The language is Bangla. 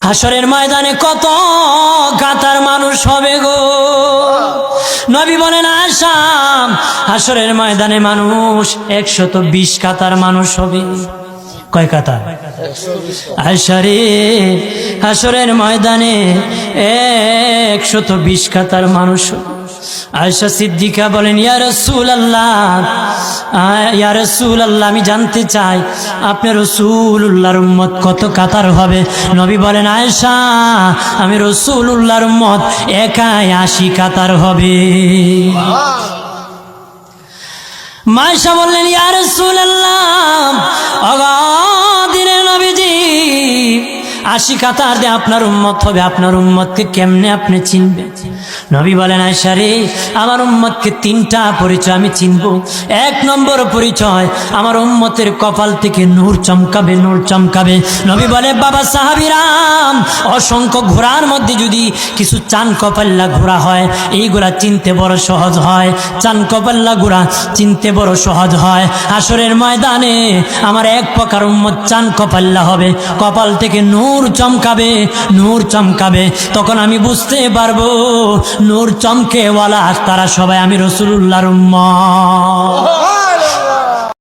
হাসরের ময়দানে কত কাতার মানুষ হবে গো। নবী বলেন আয়েশা, হাসরের ময়দানে মানুষ 120 কাতার মানুষ হবে। কয় কাতার? আয়েশা রে, হাসরের ময়দানে 120 কাতার মানুষ হবে। আয়েশা সিদ্দিকা বলেন ইয়া রাসূলুল্লাহ, ইয়া রাসূলুল্লাহ, আমি জানতে চাই আপনার রাসূলুল্লাহর উম্মত কত কাতার হবে? নবী বলেন আয়েশা, আমি রাসূলুল্লাহর উম্মত একাই 80 কাতার হবে। আয়েশা বললেন ইয়া রাসূলুল্লাহ, ওগো দিনের নবীজি, 80 কাতার দিয়ে আপনার উম্মত হবে, আপনার উম্মতকে কেমনে আপনি চিনবেন? নবী বলেন আয়েশা রে, আমার উম্মতকে 3টা পরিচয় আমি চিনব। 1 নম্বর পরিচয়, আমার উম্মতের কপাল থেকে নূর চমকাবে, নূর চমকাবে। নবী বলে বাবা সাহাবীরাম, অসংখ্য ঘোড়ার মধ্যে যদি কিছু চান কপাল্লা ঘোড়া হয়, এইগুলা চিনতে বড় সহজ হয়। চান কপাল্লা ঘোড়া চিনতে বড় সহজ হয়। হাসরের ময়দানে আমার 1 প্রকার উম্মত চান কপাল্লা হবে, কপাল থেকে নূর চমকাবে, নূর চমকাবে। তখন আমি বুঝতে পারবো নূর চমকেওয়ালা তারা সবাই আমি রাসূলুল্লাহর উম্মত।